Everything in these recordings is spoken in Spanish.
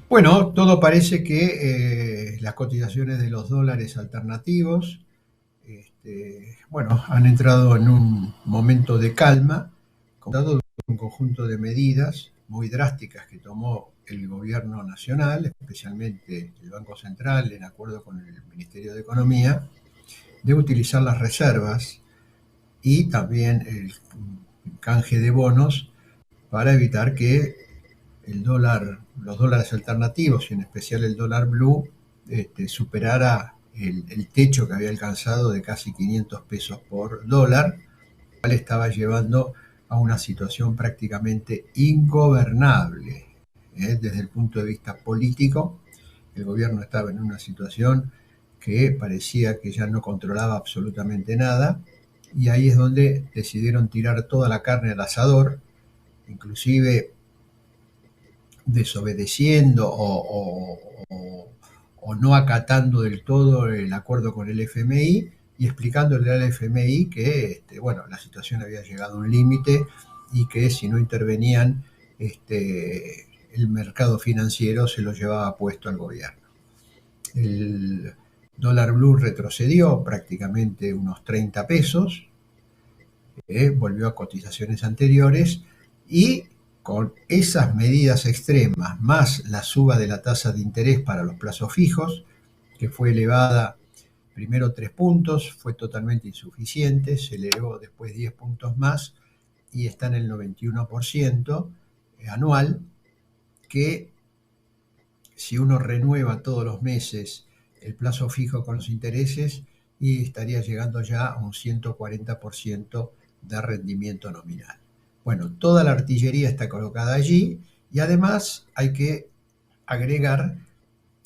Bueno, todo parece que las cotizaciones de los dólares alternativos, bueno, han entrado en un momento de calma, dado un conjunto de medidas muy drásticas que tomó el gobierno nacional, especialmente el Banco Central, en acuerdo con el Ministerio de Economía, de utilizar las reservas y también el canje de bonos para evitar que los dólares alternativos y en especial el dólar blue superara el techo que había alcanzado de casi 500 pesos por dólar, lo cual estaba llevando a una situación prácticamente ingobernable. Desde el punto de vista político, el gobierno estaba en una situación que parecía que ya no controlaba absolutamente nada, y ahí es donde decidieron tirar toda la carne al asador, inclusive desobedeciendo o no acatando del todo el acuerdo con el FMI y explicándole al FMI que bueno, la situación había llegado a un límite y que si no intervenían el mercado financiero se lo llevaba puesto al gobierno. El dólar blue retrocedió prácticamente unos 30 pesos, volvió a cotizaciones anteriores y con esas medidas extremas, más la suba de la tasa de interés para los plazos fijos, que fue elevada primero 3 puntos, fue totalmente insuficiente, se elevó después 10 puntos más y está en el 91% anual, que si uno renueva todos los meses el plazo fijo con los intereses, y estaría llegando ya a un 140% de rendimiento nominal. Bueno, toda la artillería está colocada allí y además hay que agregar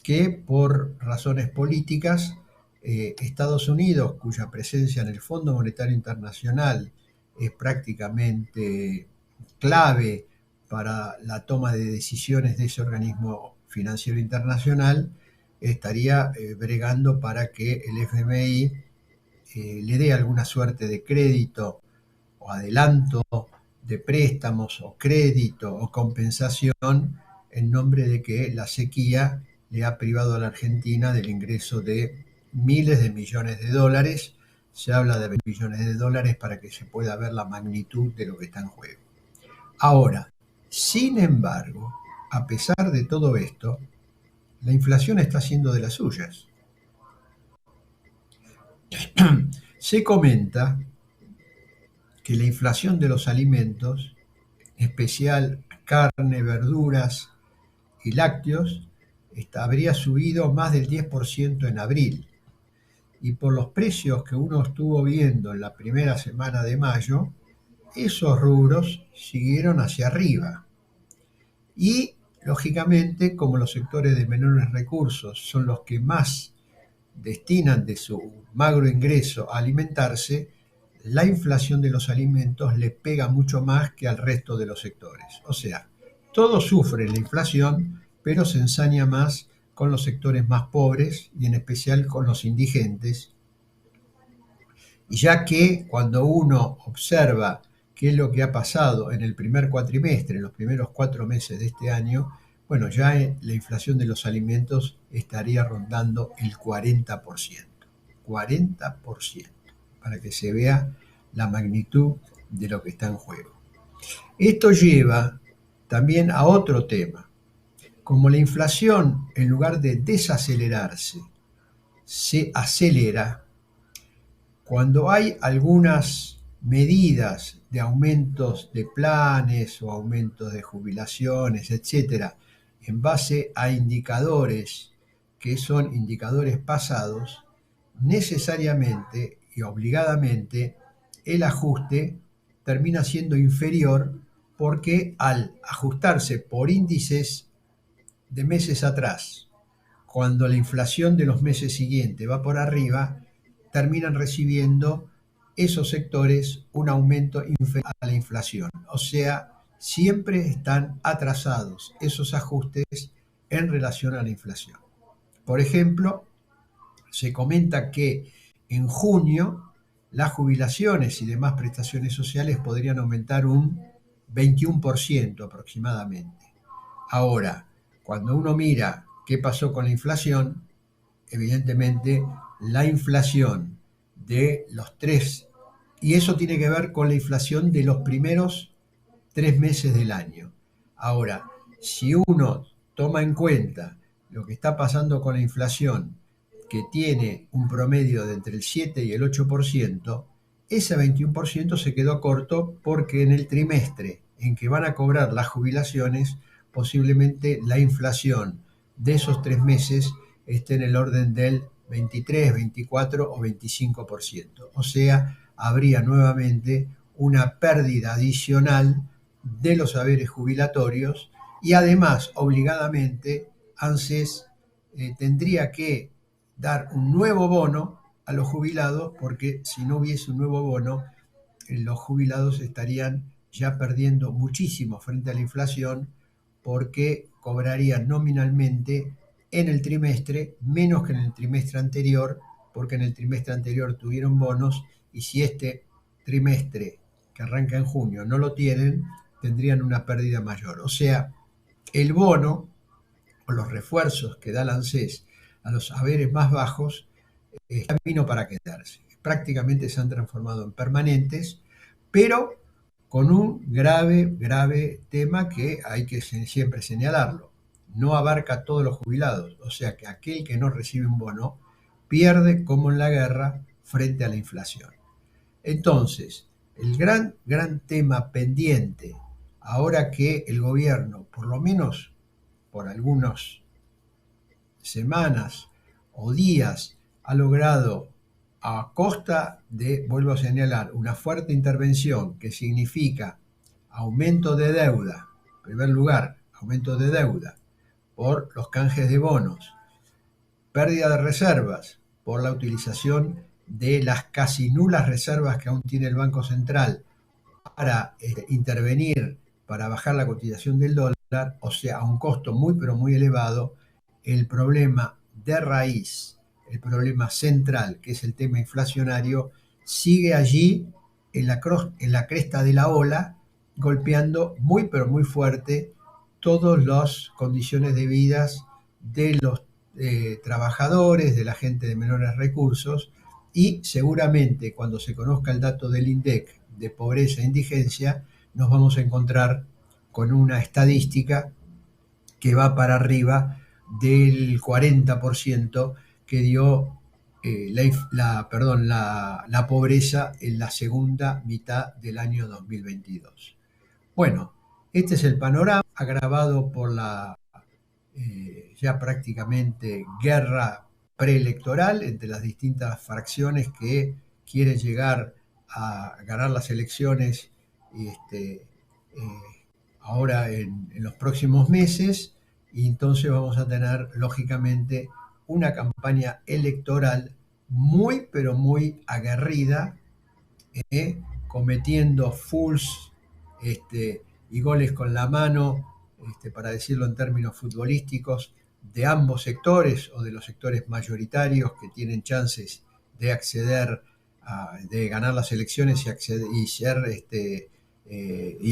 que por razones políticas, Estados Unidos, cuya presencia en el Fondo Monetario Internacional es prácticamente clave para la toma de decisiones de ese organismo financiero internacional, estaría bregando para que el FMI le dé alguna suerte de crédito o adelanto de préstamos o crédito o compensación en nombre de que la sequía le ha privado a la Argentina del ingreso de miles de millones de dólares. Se habla de 20 millones de dólares para que se pueda ver la magnitud de lo que está en juego. Ahora, sin embargo, a pesar de todo esto, la inflación está haciendo de las suyas. Se comenta que la inflación de los alimentos, en especial carne, verduras y lácteos, habría subido más del 10% en abril. Y por los precios que uno estuvo viendo en la primera semana de mayo, esos rubros siguieron hacia arriba. Y, lógicamente, como los sectores de menores recursos son los que más destinan de su magro ingreso a alimentarse, la inflación de los alimentos le pega mucho más que al resto de los sectores. O sea, todos sufren la inflación, pero se ensaña más con los sectores más pobres y en especial con los indigentes, ya que cuando uno observa qué es lo que ha pasado en el primer cuatrimestre, en los primeros 4 meses de este año, bueno, ya la inflación de los alimentos estaría rondando el 40%. 40%, para que se vea la magnitud de lo que está en juego. Esto lleva también a otro tema. Como la inflación, en lugar de desacelerarse, se acelera, cuando hay algunas medidas de aumentos de planes o aumentos de jubilaciones, etcétera, en base a indicadores que son indicadores pasados, necesariamente y obligadamente el ajuste termina siendo inferior, porque al ajustarse por índices de meses atrás, cuando la inflación de los meses siguientes va por arriba, terminan recibiendo esos sectores un aumento inferior a la inflación. O sea, siempre están atrasados esos ajustes en relación a la inflación. Por ejemplo, se comenta que en junio las jubilaciones y demás prestaciones sociales podrían aumentar un 21% aproximadamente. Ahora, cuando uno mira qué pasó con la inflación, evidentemente la inflación de los tres, y eso tiene que ver con la inflación de los primeros 3 meses del año. Ahora, si uno toma en cuenta lo que está pasando con la inflación, que tiene un promedio de entre el 7 y el 8%, ese 21% se quedó corto porque en el trimestre en que van a cobrar las jubilaciones, posiblemente la inflación de esos 3 meses esté en el orden del 23, 24 o 25%. O sea, habría nuevamente una pérdida adicional de los haberes jubilatorios y además, obligadamente, ANSES tendría que dar un nuevo bono a los jubilados, porque si no hubiese un nuevo bono, los jubilados estarían ya perdiendo muchísimo frente a la inflación, porque cobrarían nominalmente en el trimestre menos que en el trimestre anterior, porque en el trimestre anterior tuvieron bonos, y si este trimestre que arranca en junio no lo tienen, tendrían una pérdida mayor. O sea, el bono o los refuerzos que da la ANSES a los haberes más bajos vino para quedarse. Prácticamente se han transformado en permanentes, pero con un grave, grave tema que hay que siempre señalarlo. No abarca a todos los jubilados, o sea que aquel que no recibe un bono pierde como en la guerra frente a la inflación. Entonces, el gran, gran tema pendiente, ahora que el gobierno, por lo menos por algunas semanas o días, ha logrado, a costa de, vuelvo a señalar, una fuerte intervención que significa aumento de deuda, en primer lugar, aumento de deuda por los canjes de bonos, pérdida de reservas por la utilización de las casi nulas reservas que aún tiene el Banco Central para intervenir, para bajar la cotización del dólar, o sea, a un costo muy, pero muy elevado. El problema de raíz, el problema central, que es el tema inflacionario, sigue allí en la cresta de la ola, golpeando muy, pero muy fuerte todas las condiciones de vida de los trabajadores, de la gente de menores recursos, y seguramente cuando se conozca el dato del INDEC de pobreza e indigencia, nos vamos a encontrar con una estadística que va para arriba del 40% que dio la pobreza en la segunda mitad del año 2022. Bueno, este es el panorama agravado por la ya prácticamente guerra preelectoral entre las distintas fracciones que quieren llegar a ganar las elecciones ahora en los próximos meses, y entonces vamos a tener lógicamente una campaña electoral muy pero muy aguerrida, cometiendo fulls y goles con la mano, para decirlo en términos futbolísticos, de ambos sectores o de los sectores mayoritarios que tienen chances de acceder, de ganar las elecciones y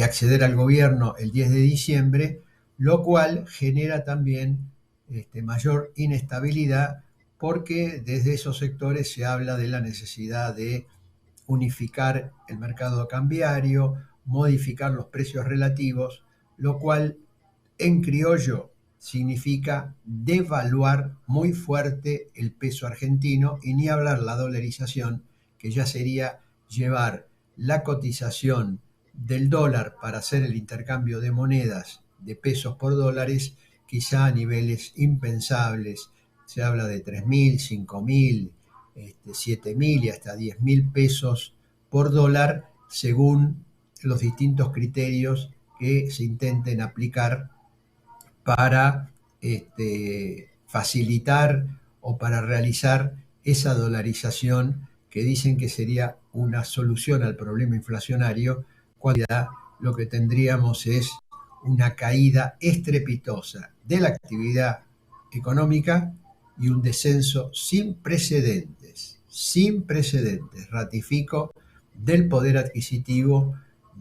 acceder al gobierno el 10 de diciembre, lo cual genera también mayor inestabilidad, porque desde esos sectores se habla de la necesidad de unificar el mercado cambiario, modificar los precios relativos, lo cual en criollo significa devaluar muy fuerte el peso argentino, y ni hablar la dolarización, que ya sería llevar la cotización del dólar para hacer el intercambio de monedas de pesos por dólares, quizá a niveles impensables. Se habla de 3.000, 5.000, 7.000 y hasta 10.000 pesos por dólar, según los distintos criterios que se intenten aplicar para facilitar o para realizar esa dolarización, que dicen que sería una solución al problema inflacionario, cuando lo que tendríamos es una caída estrepitosa de la actividad económica y un descenso sin precedentes, ratifico, del poder adquisitivo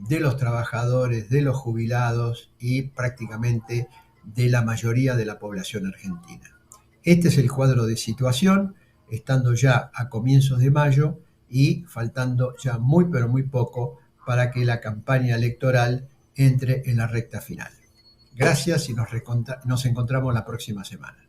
de los trabajadores, de los jubilados y prácticamente de la mayoría de la población argentina. Este es el cuadro de situación, estando ya a comienzos de mayo y faltando ya muy pero muy poco para que la campaña electoral entre en la recta final. Gracias y nos encontramos la próxima semana.